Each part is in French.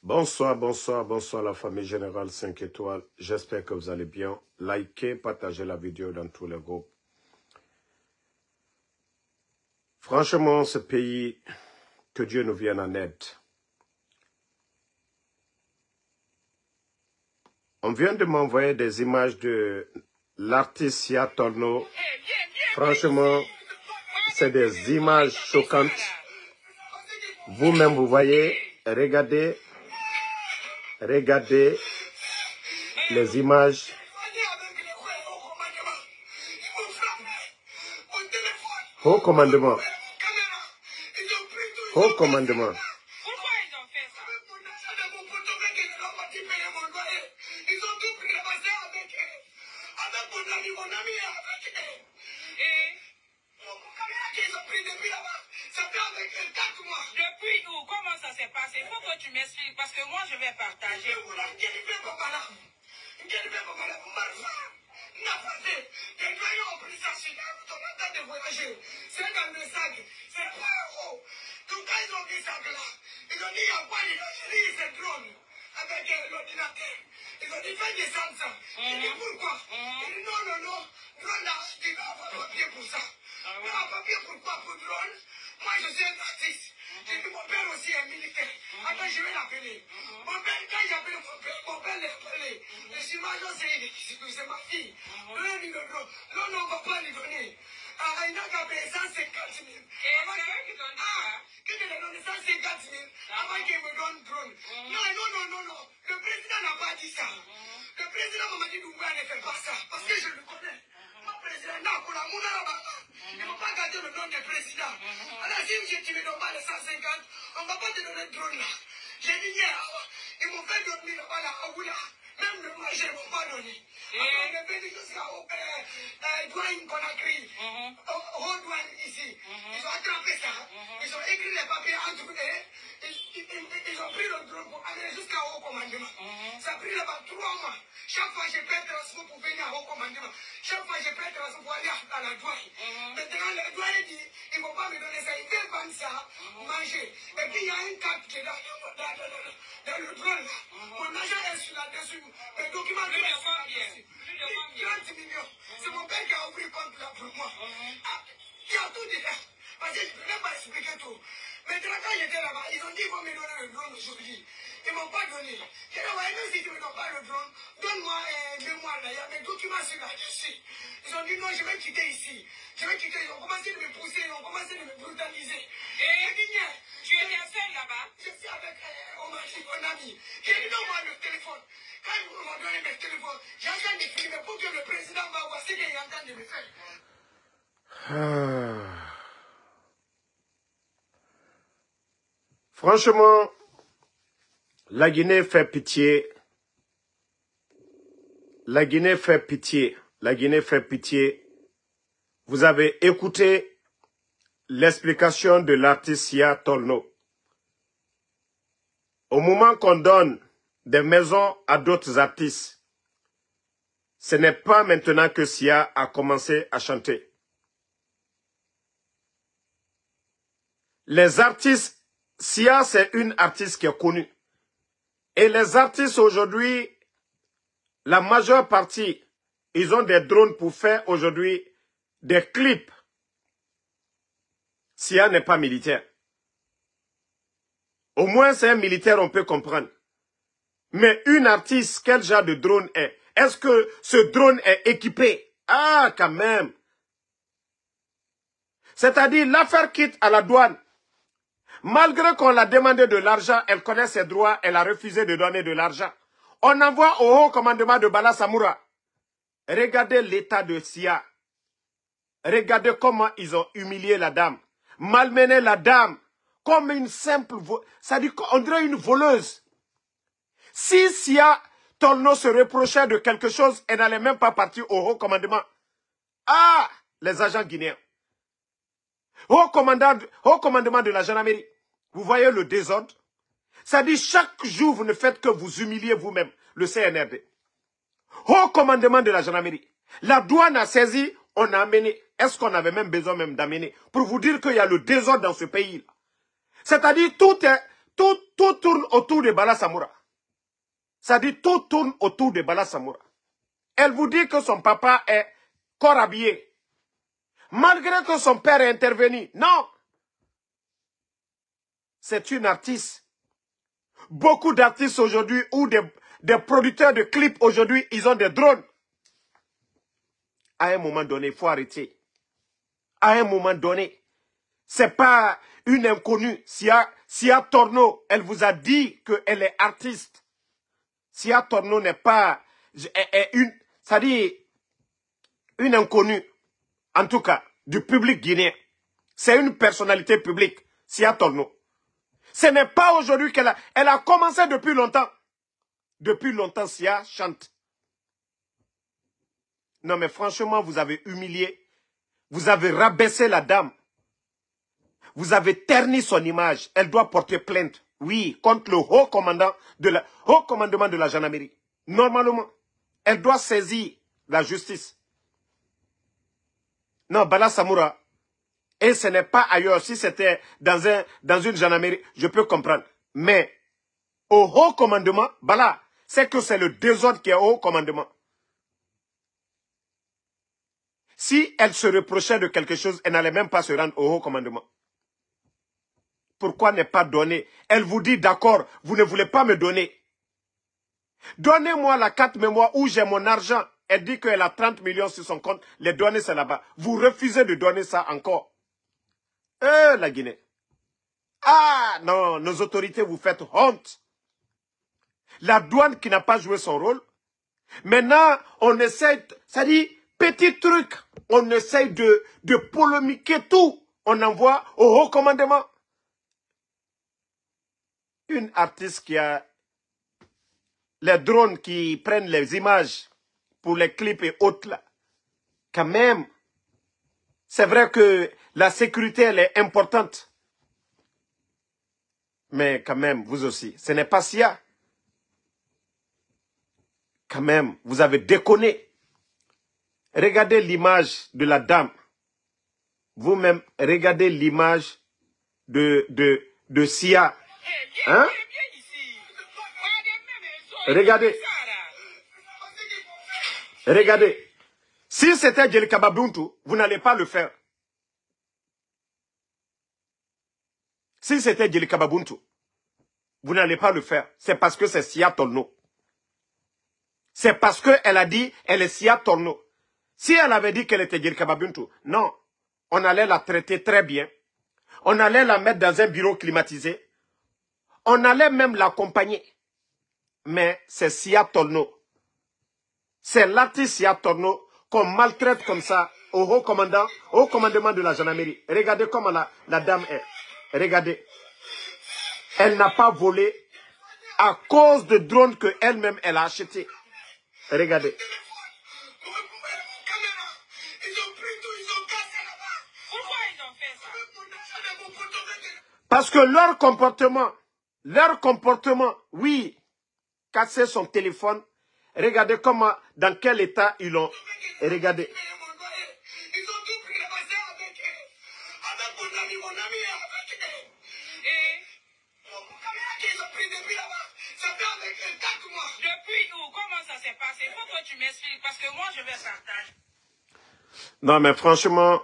Bonsoir, bonsoir, bonsoir la famille Générale 5 étoiles. J'espère que vous allez bien. Likez, partagez la vidéo dans tous les groupes. Franchement, ce pays, que Dieu nous vienne en aide. On vient de m'envoyer des images de l'artiste Sia Torno. Franchement, c'est des images choquantes. Vous-même, vous voyez, regardez les images. Haut commandement. Haut commandement. Pourquoi ils ont fait ça? Ils ont tout pris avec mon ami, et mon caméra qu'ils ont pris depuis là-bas, ça fait avec 4 mois. Depuis où? Comment ça s'est passé? Il faut que tu m'expliques parce que moi je vais partager. C'est dans le sac, c'est pas euros. Donc quand ils ont vu ça là, ils ont dit il y a quoi, c'est drone avec l'ordinateur. Ils ont dit fais descendre ça. J'ai dit pourquoi? Ils dit non, drone là, tu dois avoir papier pour ça. Tu as papier pourquoi? Pour drone? Moi je suis un artiste. J'ai dit mon père aussi est militaire. Attends, je vais l'appeler. Mon père, quand j'appelle mon père l'a appelé. Je suis major, c'est ma fille. Donnez-lui le drone. Non, on ne va pas lui donner. Il n'a qu'à payer 150 000. Et c'est eux qui t'ont dit ça? Qui te donne 150 000 avant qu'il me donne drone. Non. Le président n'a pas dit ça. Le président m'a dit Doumbouya ne fait pas ça. Parce que je le connais. Mon président n'a pas la mouna là-bas. Il ne va pas garder le nom du président. Alors si tu me donnes pas les 150, on ne va pas te donner le drone là. J'ai dit hier, ils m'ont fait dormir là-bas là, à Oula. Même le manger, ils ne m'ont pas donné. Après, on est venu jusqu'à douane Conakry, au douane ici. Ils ont attrapé ça. Ils ont écrit les papiers entre eux. Ils ont pris le drone pour aller jusqu'à haut commandement. Ça a pris là-bas 3 mois. Chaque fois, j'ai pris un transport pour venir à haut commandement. Chaque fois, j'ai pris un transport pour aller à la douane. Maintenant, la douane dit, ils ne vont pas me donner ça. Ils veulent vendre ça, manger. Et puis, il y a une carte qui est dans le drone là. Mon agent est sur là-dessus. Les documents sont là-dessus. 30 millions. C'est mon père qui a ouvert compte là pour moi. Il y a tout dedans. Parce que je ne peux pas expliquer tout. Maintenant, quand j'étais là-bas, ils ont dit qu'ils vont me donner le drone aujourd'hui. Ils ne m'ont pas donné. J'ai dit, ouais, même si tu ne me donnes pas le drone, donne-moi 2 mois là. Il y a mes documents sur là-dessus. Ils ont dit, non, je vais quitter ici. Je vais quitter. Ils ont commencé de me pousser, ils ont commencé de me brutaliser. Et j'ai dit, non. Tu étais seul là-bas? Je suis avec mon ami. J'ai dit, donne-moi le téléphone. Quand ils m'ont donné le téléphone, j'ai en train de filmer pour que le président va voir ce qu'il est en train de me faire. Franchement, la Guinée fait pitié. La Guinée fait pitié. La Guinée fait pitié. Vous avez écouté l'explication de l'artiste Sia Torno. Au moment qu'on donne des maisons à d'autres artistes, ce n'est pas maintenant que Sia a commencé à chanter. Les artistes, Sia c'est une artiste qui est connue. Et les artistes aujourd'hui, la majeure partie, ils ont des drones pour faire aujourd'hui des clips. Sia n'est pas militaire. Au moins c'est un militaire, on peut comprendre. Mais une artiste, quel genre de drone est? Est-ce que ce drone est équipé? Ah, quand même. C'est-à-dire, l'affaire quitte à la douane. Malgré qu'on l'a demandé de l'argent, elle connaît ses droits, elle a refusé de donner de l'argent. On envoie au haut commandement de Bala Samoura. Regardez l'état de Sia. Regardez comment ils ont humilié la dame. Malmené la dame. Comme une simple... C'est-à-dire qu'on dirait une voleuse. Si Sia Torno se reprochait de quelque chose, elle n'allait même pas partir au haut commandement. Ah, les agents guinéens. Haut commandement de la gendarmerie. Vous voyez le désordre? C'est-à-dire chaque jour, vous ne faites que vous humilier vous-même, le CNRD. Haut commandement de la gendarmerie. La douane a saisi, on a amené. Est-ce qu'on avait même besoin même d'amener? Pour vous dire qu'il y a le désordre dans ce pays-là. C'est-à-dire tout est Tout tourne autour de Bala Samoura. Ça dit tout tourne autour de Bala Samoura. Elle vous dit que son papa est corps habillé. Malgré que son père est intervenu. Non. C'est une artiste. Beaucoup d'artistes aujourd'hui ou des producteurs de clips aujourd'hui, ils ont des drones. À un moment donné, il faut arrêter. À un moment donné, c'est pas une inconnue. Sia Torno, elle vous a dit qu'elle est artiste. Sia Torno n'est pas c'est-à-dire une inconnue, en tout cas, du public guinéen. C'est une personnalité publique, Sia Torno. Ce n'est pas aujourd'hui qu'elle a commencé depuis longtemps. Depuis longtemps, Sia chante. Non, mais franchement, vous avez humilié. Vous avez rabaissé la dame. Vous avez terni son image. Elle doit porter plainte. Oui, contre le haut commandement de la gendarmerie. Normalement, elle doit saisir la justice. Non, Bala Samoura. Et ce n'est pas ailleurs. Si c'était dans une gendarmerie, je peux comprendre. Mais au haut commandement, Bala, c'est que c'est le désordre qui est au haut commandement. Si elle se reprochait de quelque chose, elle n'allait même pas se rendre au haut commandement. Pourquoi ne pas donner? Elle vous dit, d'accord, vous ne voulez pas me donner. Donnez-moi la carte mémoire où j'ai mon argent. Elle dit qu'elle a 30 millions sur son compte. Les données, c'est là-bas. Vous refusez de donner ça encore. La Guinée. Ah, non, nos autorités, vous faites honte. La douane qui n'a pas joué son rôle. Maintenant, on essaie, ça dit, petit truc, on essaie de polémiquer tout. On envoie au haut commandement. Une artiste qui a les drones qui prennent les images pour les clips et autres là. Quand même, c'est vrai que la sécurité, elle est importante. Mais quand même, vous aussi, ce n'est pas Sia. Quand même, vous avez déconné. Regardez l'image de la dame. Vous-même, regardez l'image de Sia. Hein? Regardez. Regardez. Si c'était Djelika Babuntu, vous n'allez pas le faire. Si c'était Djelika Babuntu, vous n'allez pas le faire. C'est parce que c'est Sia Torno. C'est parce qu'elle a dit, elle est Sia Torno. Si elle avait dit qu'elle était Djelika Babuntu, non. On allait la traiter très bien. On allait la mettre dans un bureau climatisé. On allait même l'accompagner. Mais c'est Sia Torno. C'est l'artiste Sia Torno qu'on maltraite comme ça au haut commandement de la gendarmerie. Regardez comment la dame est. Regardez. Elle n'a pas volé à cause de drones qu'elle-même elle a acheté. Regardez. Parce que leur comportement, oui, casser son téléphone. Regardez comment, dans quel état ils l'ont. Regardez. Ils ont tout pris les bassins avec mon ami, mon caméra qu'ils ont pris depuis là-bas. Ça fait avec 4 mois. Depuis où? Comment ça s'est passé? Il faut que tu m'expliques parce que moi je vais partager. Non mais franchement,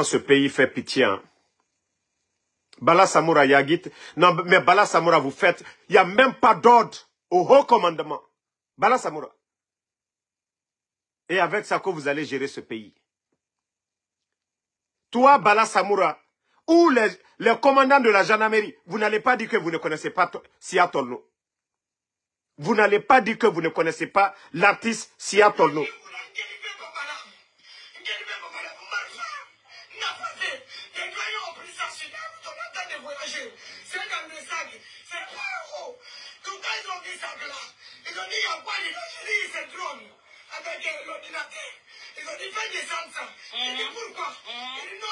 ce pays fait pitié. Hein. Bala Samoura Yagit. Non mais Bala Samoura vous faites. Il n'y a même pas d'ordre au haut commandement. Bala Samoura. Et avec ça que vous allez gérer ce pays. Toi, Bala Samoura, ou les commandants de la gendarmerie, vous n'allez pas dire que vous ne connaissez pas Sia Torno. Vous n'allez pas dire que vous ne connaissez pas l'artiste Sia Torno. Ils ont dit, il y a quoi c'est drone avec l'ordinateur. Ils ont dit, fais descendre ça. J'ai dit, pourquoi? Il dit, non,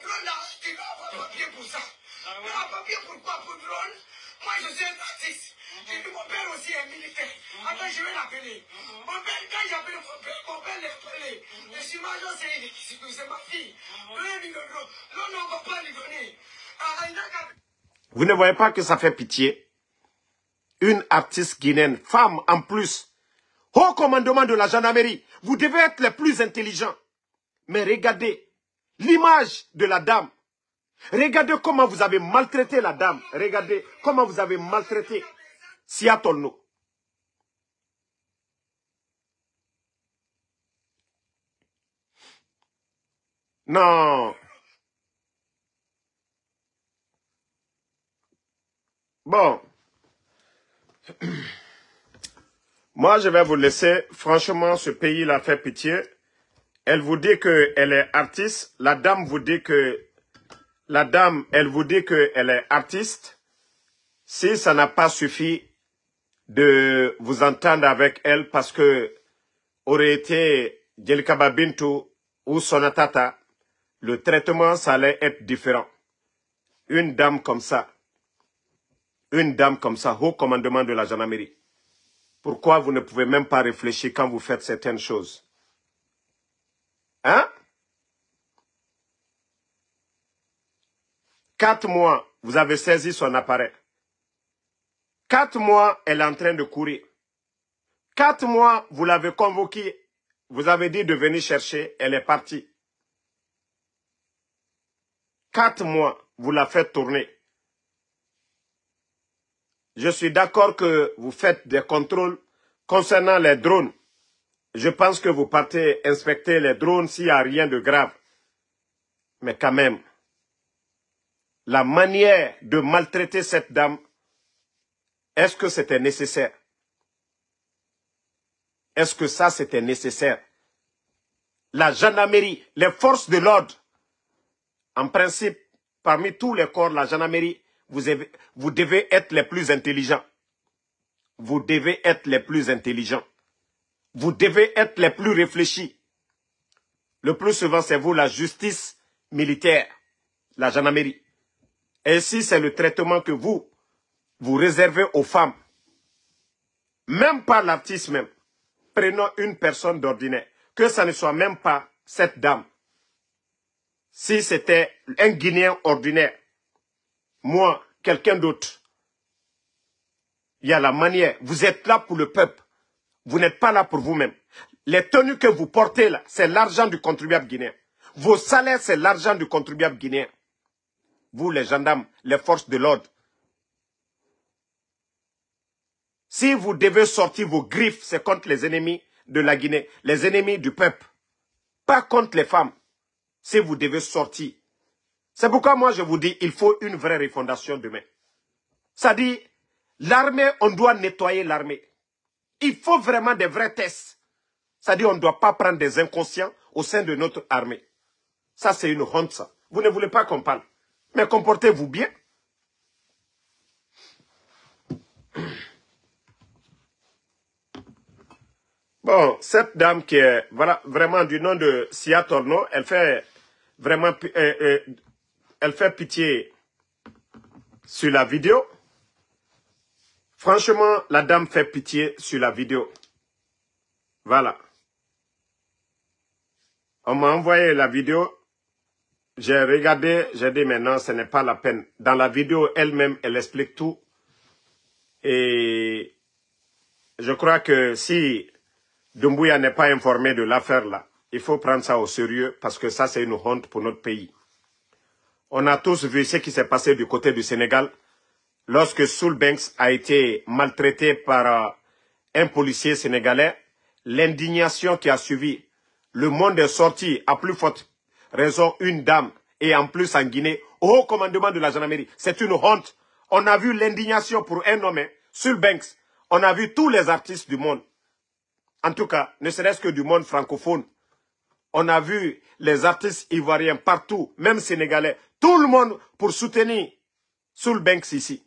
drone là, tu dois avoir papier pour ça. Tu dois avoir papier pourquoi? Pour drone? Moi, je suis un artiste. J'ai dit, mon père aussi est militaire. Attends, je vais l'appeler. Mon père, quand j'appelle mon père l'a appelé. Je suis major, c'est ma fille. Non, on ne va pas lui donner. Vous ne voyez pas que ça fait pitié? Une artiste guinéenne, femme en plus, haut commandement de la gendarmerie. Vous devez être les plus intelligents. Mais regardez l'image de la dame. Regardez comment vous avez maltraité la dame. Regardez comment vous avez maltraité Sia Tolno. Non. Bon. Moi, je vais vous laisser. Franchement, ce pays-là fait pitié. Elle vous dit qu'elle est artiste. La dame vous dit que... La dame, elle vous dit qu'elle est artiste. Si ça n'a pas suffi de vous entendre avec elle parce que aurait été Djelikaba Bintou ou Sonatata, le traitement, ça allait être différent. Une dame comme ça, haut commandement de la gendarmerie. Pourquoi vous ne pouvez même pas réfléchir quand vous faites certaines choses? Hein? 4 mois, vous avez saisi son appareil. 4 mois, elle est en train de courir. 4 mois, vous l'avez convoquée. Vous avez dit de venir chercher, elle est partie. 4 mois, vous la faites tourner. Je suis d'accord que vous faites des contrôles concernant les drones. Je pense que vous partez inspecter les drones s'il n'y a rien de grave. Mais quand même, la manière de maltraiter cette dame, est-ce que c'était nécessaire? Est-ce que ça c'était nécessaire? La gendarmerie, les forces de l'ordre, en principe, parmi tous les corps, la gendarmerie, vous devez être les plus intelligents. Vous devez être les plus intelligents. Vous devez être les plus réfléchis. Le plus souvent, c'est vous, la justice militaire, la gendarmerie. Et si c'est le traitement que vous réservez aux femmes, même pas l'artiste même, prenons une personne d'ordinaire, que ça ne soit même pas cette dame. Si c'était un Guinéen ordinaire, moi, quelqu'un d'autre, il y a la manière. Vous êtes là pour le peuple. Vous n'êtes pas là pour vous-même. Les tenues que vous portez là, c'est l'argent du contribuable guinéen. Vos salaires, c'est l'argent du contribuable guinéen. Vous, les gendarmes, les forces de l'ordre. Si vous devez sortir vos griffes, c'est contre les ennemis de la Guinée, les ennemis du peuple. Pas contre les femmes. Si vous devez sortir. C'est pourquoi moi je vous dis, il faut une vraie refondation demain. Ça dit, l'armée, on doit nettoyer l'armée. Il faut vraiment des vrais tests. Ça dit, on ne doit pas prendre des inconscients au sein de notre armée. Ça, c'est une honte, ça. Vous ne voulez pas qu'on parle. Mais comportez-vous bien. Bon, cette dame qui est voilà, vraiment du nom de Sia Tolno, elle fait vraiment elle fait pitié sur la vidéo. Franchement, la dame fait pitié sur la vidéo. Voilà. On m'a envoyé la vidéo. J'ai regardé, j'ai dit maintenant, ce n'est pas la peine. Dans la vidéo elle-même, elle explique tout. Et je crois que si Doumbouya n'est pas informé de l'affaire là, il faut prendre ça au sérieux parce que ça, c'est une honte pour notre pays. On a tous vu ce qui s'est passé du côté du Sénégal lorsque Soul Banks a été maltraité par un policier sénégalais. L'indignation qui a suivi, le monde est sorti à plus forte raison une dame et en plus en Guinée, au haut commandement de la gendarmerie. C'est une honte. On a vu l'indignation pour un homme, Soul Banks. On a vu tous les artistes du monde. En tout cas, ne serait-ce que du monde francophone. On a vu les artistes ivoiriens partout, même sénégalais. Tout le monde pour soutenir Soul Banks ici.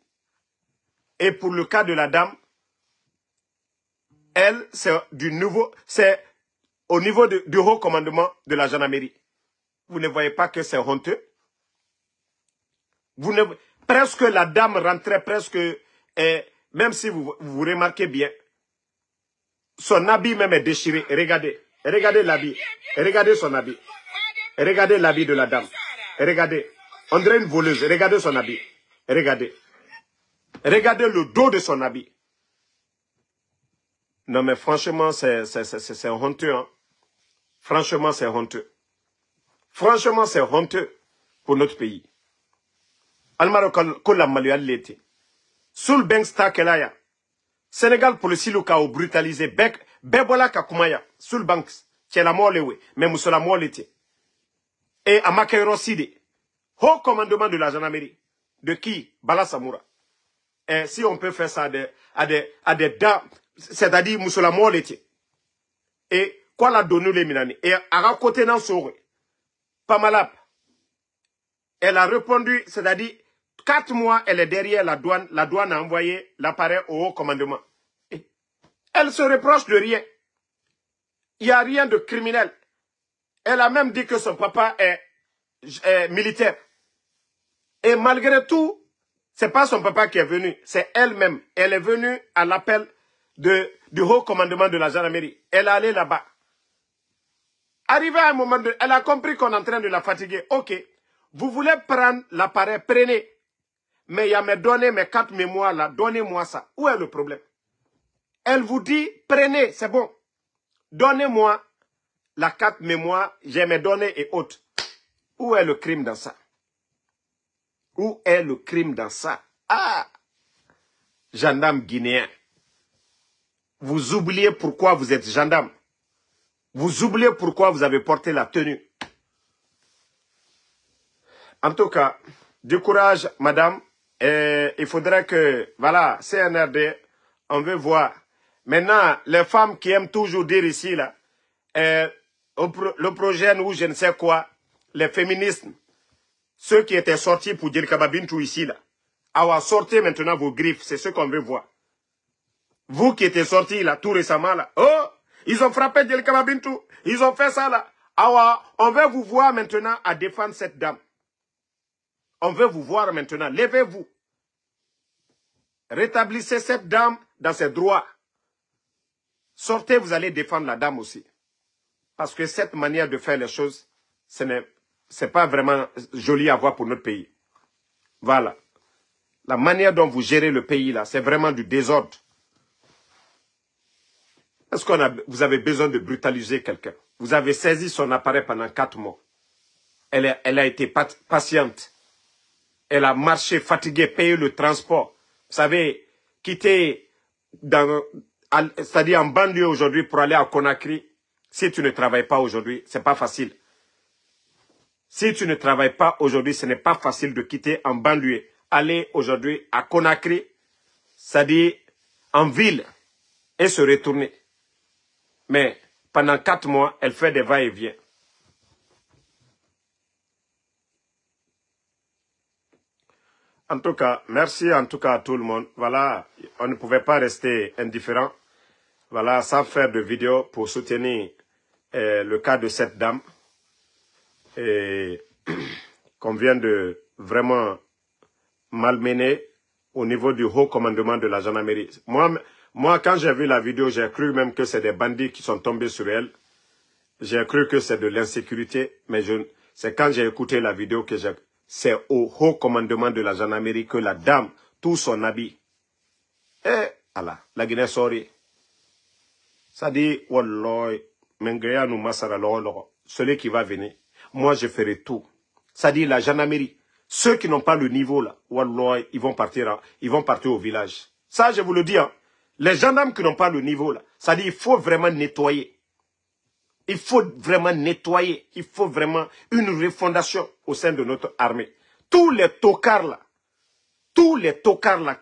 Et pour le cas de la dame, elle, c'est au niveau du haut commandement de la gendarmerie. Vous ne voyez pas que c'est honteux? Presque la dame rentrait presque, même si vous remarquez bien, son habit même est déchiré. Regardez. Regardez l'habit. Regardez son habit. Regardez l'habit de la dame. Regardez. On dirait une voleuse. Regardez son habit. Regardez. Regardez le dos de son habit. Non, mais franchement, c'est honteux. Hein? Franchement, c'est honteux. Franchement, c'est honteux pour notre pays. Almaro kola malual lete. Sul bank sta kelaya. Sénégal pour le siluka au brutalisé. Bebola kakumaya. Sul bank. Tche la molewe. Mais moussala molete. Et à Makairo Sidi. Haut commandement de la gendarmerie. De qui? Bala Samoura. Et si on peut faire ça à des dames, c'est-à-dire moussala molete. Et quoi la donne les minani? Et à côté dans Sore. Pamalap. Elle a répondu, c'est-à-dire 4 mois, elle est derrière la douane. La douane a envoyé l'appareil au haut commandement. Et elle se reproche de rien. Il n'y a rien de criminel. Elle a même dit que son papa est militaire. Et malgré tout, c'est pas son papa qui est venu, c'est elle-même. Elle est venue à l'appel du haut commandement de la gendarmerie. Elle est allée là-bas. Arrivé à un moment, elle a compris qu'on est en train de la fatiguer. Ok, vous voulez prendre l'appareil, prenez. Mais il y a mes données, mes 4 mémoires là, donnez-moi ça. Où est le problème? Elle vous dit, prenez, c'est bon. Donnez-moi la 4 mémoires, j'ai mes données et autres. Où est le crime dans ça? Où est le crime dans ça? Ah! Gendarme guinéen. Vous oubliez pourquoi vous êtes gendarme. Vous oubliez pourquoi vous avez porté la tenue. En tout cas, du courage, madame. Et il faudrait que, voilà, CNRD, on veut voir. Maintenant, les femmes qui aiment toujours dire ici, là, le projet ou je ne sais quoi, les féministes, ceux qui étaient sortis pour dire Kababintou ici, là, avoir sorti maintenant vos griffes, c'est ce qu'on veut voir. Vous qui étiez sortis là, tout récemment, là, oh, ils ont frappé Djel Kababintou, ils ont fait ça là. Alors, on veut vous voir maintenant à défendre cette dame. On veut vous voir maintenant. Levez-vous. Rétablissez cette dame dans ses droits. Sortez, vous allez défendre la dame aussi. Parce que cette manière de faire les choses, ce n'est pas vraiment joli à voir pour notre pays. Voilà. La manière dont vous gérez le pays là, c'est vraiment du désordre. Est-ce que vous avez besoin de brutaliser quelqu'un? Vous avez saisi son appareil pendant 4 mois. Elle a été patiente. Elle a marché, fatiguée, payé le transport. Vous savez, quitter, c'est-à-dire en banlieue aujourd'hui pour aller à Conakry, si tu ne travailles pas aujourd'hui, c'est pas facile. Si tu ne travailles pas aujourd'hui, ce n'est pas facile de quitter en banlieue. Aller aujourd'hui à Conakry, c'est-à-dire en ville, et se retourner. Mais pendant 4 mois, elle fait des va-et-vient. En tout cas, merci en tout cas à tout le monde. Voilà, on ne pouvait pas rester indifférent. Voilà, sans faire de vidéo pour soutenir le cas de cette dame. Et qu'on vient de vraiment malmener au niveau du haut commandement de la gendarmerie. Moi, quand j'ai vu la vidéo, j'ai cru même que c'est des bandits qui sont tombés sur elle. J'ai cru que c'est de l'insécurité, mais c'est quand j'ai écouté la vidéo que c'est au haut commandement de la gendarmerie que la dame, tout son habit. Et, Allah, la Guinée sorry. Ça dit, Wallah, Mengaya nous masara lolo, celui qui va venir. Moi, je ferai tout. Ça dit, la gendarmerie, ceux qui n'ont pas le niveau là, Wallah, ils vont partir au village. Ça, je vous le dis, hein. Les gendarmes qui n'ont pas le niveau là, ça dit, il faut vraiment nettoyer. Il faut vraiment nettoyer. Il faut vraiment une refondation au sein de notre armée. Tous les tocards là,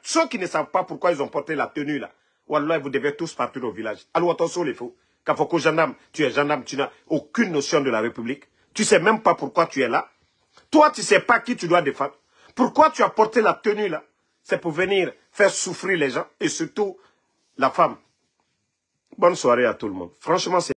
ceux qui ne savent pas pourquoi ils ont porté la tenue là, Wallah, vous devez tous partir au village. Alors attention les fous. Kafoko gendarme, tu es gendarme, tu n'as aucune notion de la République. Tu sais même pas pourquoi tu es là. Toi, tu sais pas qui tu dois défendre. Pourquoi tu as porté la tenue là? C'est pour venir faire souffrir les gens et surtout la femme. Bonne soirée à tout le monde. Franchement, c'est